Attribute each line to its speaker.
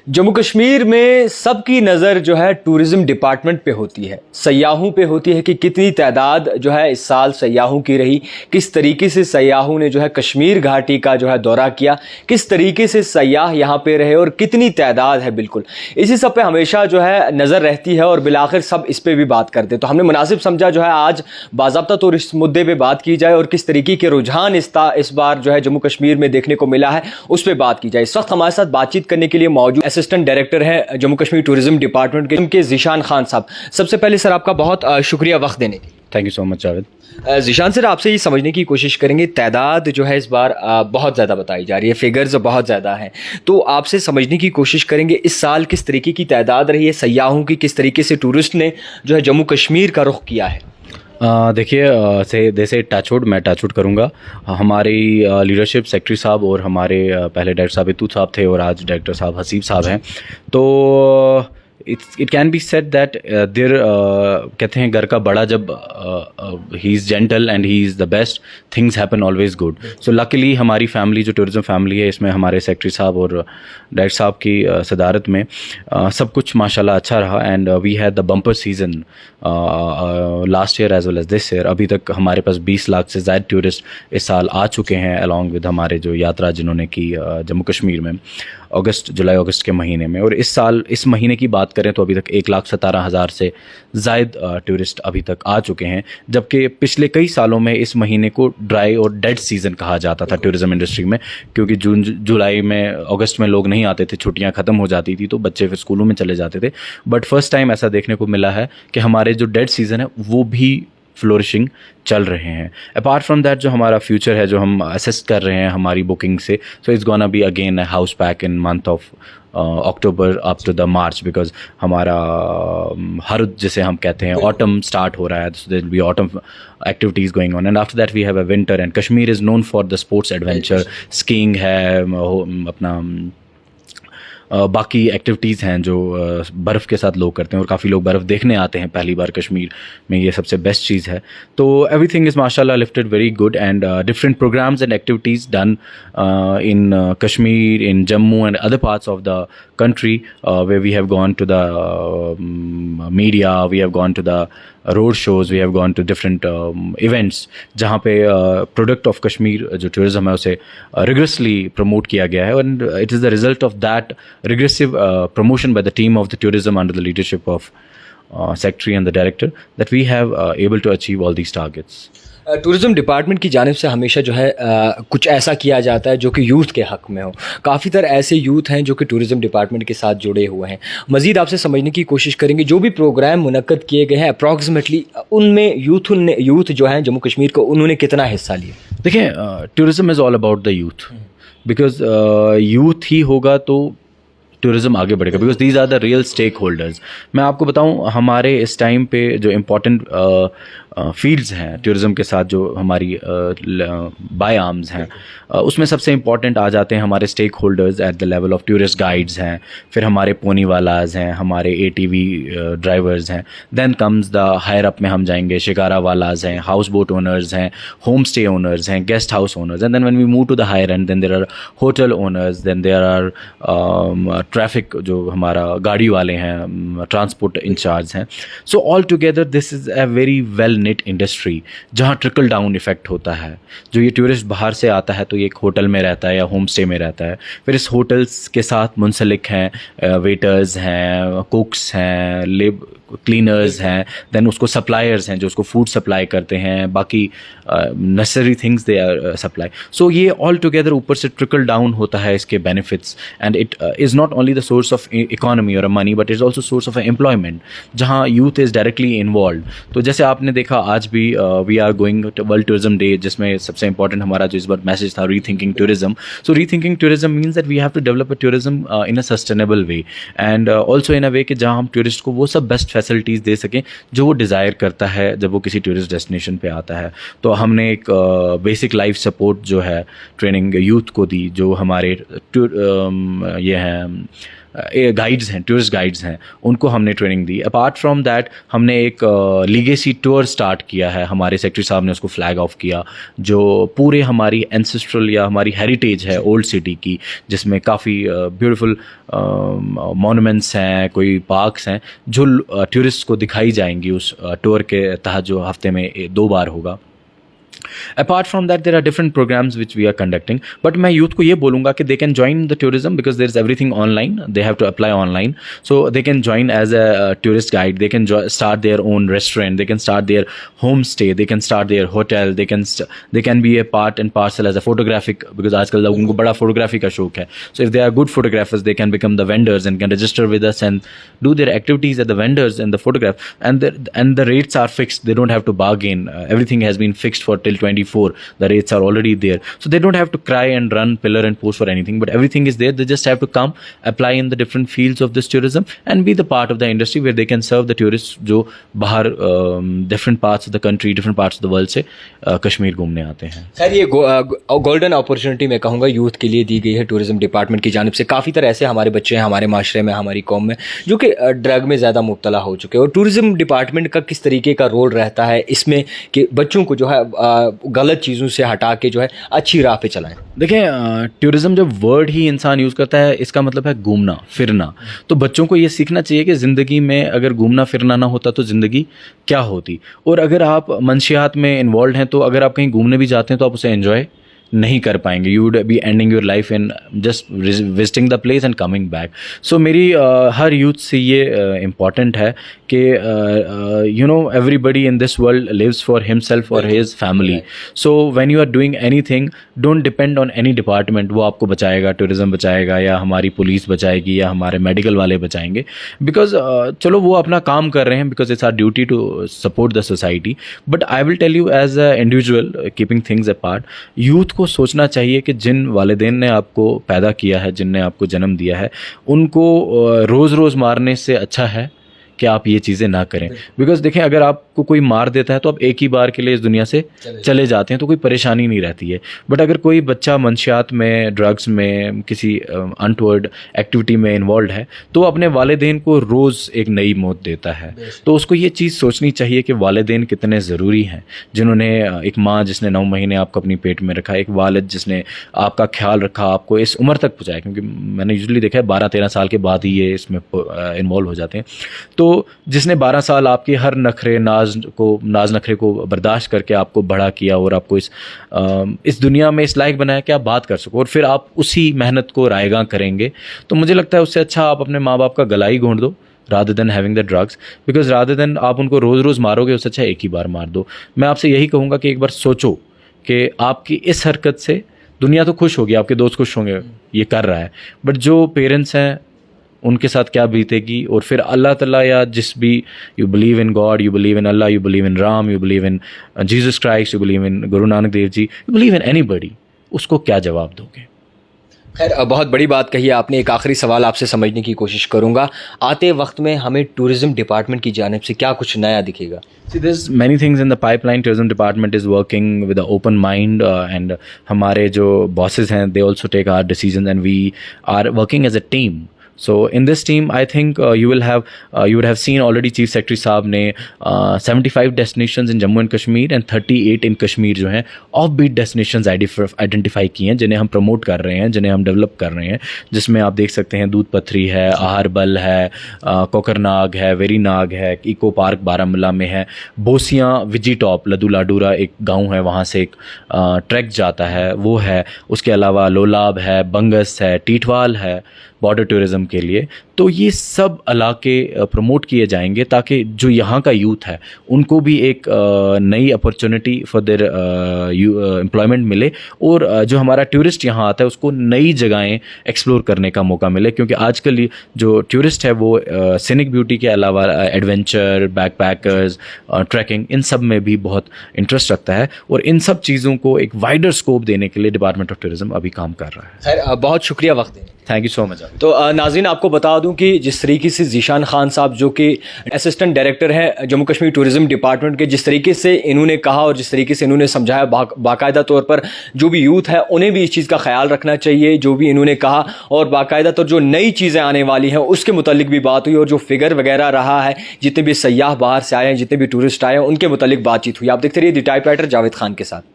Speaker 1: जम्मू कश्मीर में सबकी नज़र जो है टूरिज़्म डिपार्टमेंट पे होती है, सयाहों पे होती है कि कितनी तादाद जो है इस साल सयाहों की रही, किस तरीके से सयाहों ने जो है कश्मीर घाटी का जो है दौरा किया, किस तरीके से सयाह यहाँ पे रहे और कितनी तादाद है। बिल्कुल इसी सब पे हमेशा जो है नज़र रहती है और बिलाखिर सब इस पे भी बात करते हैं। तो हमने मुनासिब समझा जो है आज बाज़ाब्ता तौर इस मुद्दे पे बात की जाए और किस तरीके के रुझान इस बार जो है जम्मू कश्मीर में देखने को मिला है उस पर बात की जाए। इस वक्त हमारे साथ बातचीत करने के लिए मौजूद असिस्टेंट डायरेक्टर है जम्मू कश्मीर टूरिज्म डिपार्टमेंट के ज़ीशान खान साहब। सबसे पहले सर आपका बहुत शुक्रिया वक्त देने की।
Speaker 2: Thank you so much Javed.
Speaker 1: Zeeshan sir आपसे ये समझने की कोशिश करेंगे, तादाद जो है इस बार बहुत ज़्यादा बताई जा रही है, फिगर्स बहुत ज़्यादा हैं, तो आपसे समझने की कोशिश करेंगे इस साल किस तरीके की तादाद रही है सयाहों की, किस तरीके से टूरिस्ट ने जो है जम्मू कश्मीर का रुख किया है।
Speaker 2: देखिए जैसे टचवुड मैं टचवुड करूँगा, हमारी लीडरशिप सेक्रेटरी साहब और हमारे पहले डायरेक्टर साहब इतू साहब थे और आज डायरेक्टर साहब हसीब साहब हैं, तो it can be said that there कहते हैं घर का बड़ा जब he is gentle and he is the best, things happen always good. So luckily हमारी फैमिली जो टूरिज्म फैमिली है इसमें हमारे सेक्रेटरी साहब और डायरेक्टर साहब की सदारत में सब कुछ माशाल्लाह अच्छा रहा and we had the bumper season last year as well as this year. अभी तक हमारे पास 20 लाख से ज़्यादा टूरिस्ट इस साल आ चुके हैं अलॉन्ग विद हमारे जो यात्रा जिन्होंने की जम्मू कश्मीर में जुलाई अगस्त के महीने में। और इस साल इस महीने की बात करें तो अभी तक 1,17,000 से ज़ायद टूरिस्ट अभी तक आ चुके हैं, जबकि पिछले कई सालों में इस महीने को ड्राई और डेड सीज़न कहा जाता था टूरिज़्म इंडस्ट्री में, क्योंकि जून जुलाई में अगस्त में लोग नहीं आते थे, छुट्टियां ख़त्म हो जाती थी तो बच्चे फिर स्कूलों में चले जाते थे। बट फर्स्ट टाइम ऐसा देखने को मिला है कि हमारे जो डेड सीज़न है वो भी फ्लोरिशिंग चल रहे हैं। अपार्ट फ्रॉम दैट जो हमारा फ्यूचर है जो हम असेस कर रहे हैं हमारी बुकिंग से, so it's gonna be again a house pack in month of October up to the March, because हमारा हर्द जिसे हम कहते हैं ऑटम स्टार्ट हो रहा है, so there will be autumn activities going on and after that we have a winter and Kashmir is known for the sports adventure, skiing है, अपना बाकी एक्टिविटीज़ हैं जो बर्फ़ के साथ लोग करते हैं और काफ़ी लोग बर्फ़ देखने आते हैं पहली बार कश्मीर में, ये सबसे बेस्ट चीज़ है। तो एवरीथिंग इज़ माशाल्लाह lifted very good and different programs and activities done in Kashmir, in Jammu and other parts of the country where we have gone to the media, we have gone to the road shows, we have gone to different events जहाँ पे product of Kashmir जो tourism है उसे rigorously promote किया गया है and it is the result of that regressive promotion by the team of the tourism under the leadership of secretary and the director that we have able to achieve all these targets.
Speaker 1: Tourism department की जानिब से हमेशा जो है कुछ ऐसा किया जाता है जो कि यूथ के हक़ में हो। काफ़ी तरह ऐसे यूथ हैं जो कि टूरिज़्म डिपार्टमेंट के साथ जुड़े हुए हैं। मज़ीद आपसे समझने की कोशिश करेंगे जो भी प्रोग्राम मुनक्कद किए गए हैं अप्रॉक्सीमेटली उनमें यूथ जो है जम्मू कश्मीर को उन्होंने कितना हिस्सा लिया।
Speaker 2: देखिए tourism is all about the youth, because youth ही होगा तो टूरिज़्म आगे बढ़ेगा, because these are the real stakeholders. मैं आपको बताऊं हमारे इस टाइम पे जो इम्पोर्टेंट फील्ड्स हैं टूरिज़्म के साथ जो हमारी बाय आर्म्स हैं उसमें सबसे इम्पॉर्टेंट आ जाते हैं हमारे stakeholders at the level of tourist guides हैं, फिर हमारे पोनी वालाज हैं, हमारे ATV ड्राइवर्स हैं, then comes the higher up में हम जाएंगे शिकारा वालाज हैं, हाउस बोट ओनर्स हैं, होम स्टे ओनर्स हैं, guest house owners, and then when we move to the higher and then there are hotel owners, then there are traffic जो हमारा गाड़ी वाले हैं, ट्रांसपोर्ट इंचार्ज हैं। सो all together this is a very well knit industry जहाँ trickle down effect होता है। जो ये टूरिस्ट बाहर से आता है तो ये एक होटल में रहता है या होम स्टे में रहता है, फिर इस होटल्स के साथ मुंसलिक हैं वेटर्स हैं, कुक्स हैं, क्लीनर्स हैं, देन उसको सप्लायर्स हैं जो उसको फूड सप्लाई करते हैं, बाकी necessary things they are supply. So ये ऑल टुगेदर ऊपर से ट्रिकल डाउन होता है इसके benefits and it is not only the source of economy और money but is also source of employment जहाँ यूथ इज़ डायरेक्टली इन्वॉल्व। तो जैसे आपने देखा आज भी we are going to world tourism day जिसमें सबसे इंपॉर्टेंट हमारा जो इस बार मैसेज था rethinking tourism. So rethinking tourism means that we have to develop a tourism in a sustainable way and also in अ वे कि जहाँ हम टूरिस्ट को वो सब बेस्ट फैसिलिटीज़ दे सकें जो वो डिज़ायर करता है जब वो किसी टूरिस्ट डेस्टिनेशन पे आता है। तो हमने एक बेसिक लाइफ सपोर्ट जो है ट्रेनिंग यूथ को दी, जो हमारे ये हैं गाइड्स हैं, टूरिस्ट गाइड्स हैं, उनको हमने training the. Apart from that हमने एक लीगेसी टूर स्टार्ट किया है, हमारे सेक्रेटरी साहब ने उसको फ्लैग ऑफ किया, जो पूरे हमारी एंसेस्ट्रल या हमारी हेरिटेज है ओल्ड सिटी की, जिसमें काफ़ी ब्यूटीफुल मॉन्यूमेंट्स हैं, कोई पार्क्स हैं जो टूरिस्ट को दिखाई जाएंगी उस टूर के तहत, जो हफ्ते में 2 बार होगा। Apart from that, there are different programs which we are conducting. But मैं youth को ये बोलूँगा कि they can join the tourism because there is everything online. They have to apply online. So they can join as a tourist guide. They can start their own restaurant. They can start their homestay. They can start their hotel. They can be a part and parcel as a photographic, because आजकल लोगों को बड़ा photography का शौक है. So if they are good photographers, they can become the vendors and can register with us and do their activities at the vendors and the photograph. And the rates are fixed. They don't have to bargain. Everything has been fixed for till 24. The rates are already there, so they don't have to cry and run pillar and post for anything, but everything is there. They just have to come, apply in the different fields of this tourism and be the part of the industry where they can serve the tourists जो बाहर different parts of the country, different parts of the world से कश्मीर घूमने आते हैं।
Speaker 1: खैर ये golden opportunity मैं कहूँगा यूथ के लिए दी गई है टूरिज्म डिपार्टमेंट की जानिब से। काफ़ी तरह ऐसे हमारे बच्चे हैं हमारे माशरे में, हमारी कौम में, जो कि ड्रग में ज़्यादा मुब्तला हो चुके हैं, और टूरिज्म डिपार्टमेंट का किस तरीके का रोल रहता है इसमें कि बच्चों को जो है गलत चीज़ों से हटा के जो है अच्छी राह पे चलाएं।
Speaker 2: देखें, टूरिज्म जब वर्ड ही इंसान यूज़ करता है, इसका मतलब है घूमना फिरना। तो बच्चों को ये सीखना चाहिए कि ज़िंदगी में अगर घूमना फिरना ना होता तो ज़िंदगी क्या होती। और अगर आप मंशियात में इन्वॉल्व हैं, तो अगर आप कहीं घूमने भी जाते हैं तो आप उसे एंजॉय नहीं कर पाएंगे। You would be ending your life in just visiting the place and coming back. So मेरी हर यूथ से ये इम्पॉर्टेंट है कि you know everybody in this world lives for himself और his family. So when you are doing anything, don't depend on any department. वो आपको बचाएगा, टूरिज्म बचाएगा, या हमारी पुलिस बचाएगी, या हमारे मेडिकल वाले बचाएंगे, बिकॉज चलो वो अपना काम कर रहे हैं, because it's our duty to support the society. But I will tell you as a individual, keeping things apart, youth को सोचना चाहिए कि जिन वालिदैन ने आपको पैदा किया है, जिनने आपको जन्म दिया है, उनको रोज़ रोज़ मारने से अच्छा है कि आप ये चीज़ें ना करें। बिकॉज देखें, अगर आपको कोई मार देता है तो आप एक ही बार के लिए इस दुनिया से चले जाते हैं, तो कोई परेशानी नहीं रहती है। बट अगर कोई बच्चा मंशियात में, ड्रग्स में, किसी अनटवर्ड एक्टिविटी में इन्वॉल्व है, तो अपने वालिदैन को रोज़ एक नई मौत देता है। तो उसको ये चीज़ सोचनी चाहिए कि वालिदैन कितने ज़रूरी हैं, जिन्होंने, एक माँ जिसने 9 महीने आपको अपनी पेट में रखा, एक वालिद जिसने आपका ख्याल रखा, आपको इस उम्र तक पहुँचाया, क्योंकि मैंने यूजुअली देखा है 12-13 साल के बाद ही ये इसमें इन्वॉल्व हो जाते हैं। तो जिसने 12 साल आपके हर नखरे नाज नखरे को बर्दाश्त करके आपको बड़ा किया और आपको इस दुनिया में इस लायक बनाया कि आप बात कर सको, और फिर आप उसी मेहनत को रायगा करेंगे, तो मुझे लगता है उससे अच्छा आप अपने माँ बाप का गला ही घोंट दो rather than having the drugs, because rather than आप उनको रोज़ रोज़ मारोगे, उससे अच्छा एक ही बार मार दो। मैं आपसे यही कहूँगा कि एक बार सोचो कि आपकी इस हरकत से दुनिया तो खुश होगी, आपके दोस्त खुश होंगे ये कर रहा है, बट जो पेरेंट्स हैं उनके साथ क्या बीतेगी। और फिर अल्लाह ताला, या जिस भी, you believe in God, you believe in Allah, you believe in Ram, you believe in Jesus Christ, you believe in Guru Nanak Dev ji, you believe in anybody, उसको क्या जवाब दोगे?
Speaker 1: खैर बहुत बड़ी बात कही आपने। एक आखिरी सवाल आपसे समझने की कोशिश करूंगा, आते वक्त में हमें टूरिज्म डिपार्टमेंट की जानिब से क्या कुछ नया दिखेगा?
Speaker 2: See, there's many things in the pipeline. Tourism department is working with an open mind, and हमारे जो bosses हैं, they also take our decisions, and we are working as a team. So in this team, I think you would have seen already Chief Secretary साहब ने 75 destinations in Jammu and Kashmir and 38 in Kashmir जो हैं of-beat destinations identify की हैं, जिन्हें हम promote कर रहे हैं, जिन्हें हम डेवलप कर रहे हैं, जिसमें आप देख सकते हैं दूध पथरी है, आहरबल है, कोकरनाग है, वेरीनाग है, इको पार्क बारामूला में है, बोसियाँ विजी टॉप लदूलाडूरा एक गाँव है, वहाँ से एक ट्रैक जाता है, वो है। उसके अलावा लोलाब है, बंगस है, टीठवाल है बॉर्डर टूरिज़म के लिए। तो ये सब इलाके प्रमोट किए जाएंगे ताकि जो यहाँ का यूथ है उनको भी एक नई अपॉर्चुनिटी फॉर देयर एम्प्लॉयमेंट मिले, और जो हमारा टूरिस्ट यहाँ आता है उसको नई जगहें एक्सप्लोर करने का मौका मिले, क्योंकि आजकल जो टूरिस्ट है वो सीनिक ब्यूटी के अलावा एडवेंचर, बैकपैकर्स, ट्रैकिंग, इन सब में भी बहुत इंटरेस्ट रखता है, और इन सब चीज़ों को एक वाइडर स्कोप देने के लिए डिपार्टमेंट ऑफ टूरिज़्म अभी काम कर रहा है।
Speaker 1: खैर बहुत शुक्रिया वक्त देने।
Speaker 2: Thank you so much.
Speaker 1: तो नाज़रीन नाज़रीन आपको बता दूं कि जिस तरीके से ज़ीशान खान साहब जो कि असिस्टेंट डायरेक्टर हैं जम्मू कश्मीर टूरिज़्म डिपार्टमेंट के, जिस तरीके से इन्होंने कहा और जिस तरीके से इन्होंने समझाया, बाकायदा तौर पर जो भी यूथ है उन्हें भी इस चीज़ का ख्याल रखना चाहिए जो भी इन्होंने कहा, और बाकायदा तौर जो नई चीज़ें आने वाली हैं उसके मुतालिक भी बात हुई, और जो फिगर वगैरह रहा है, जितने भी सयाह बाहर से आए हैं, जितने भी टूरिस्ट आए हैं, उनके मुतालिक बातचीत हुई। आप देखते रहिए द टाइपराइटर जावेद खान के साथ।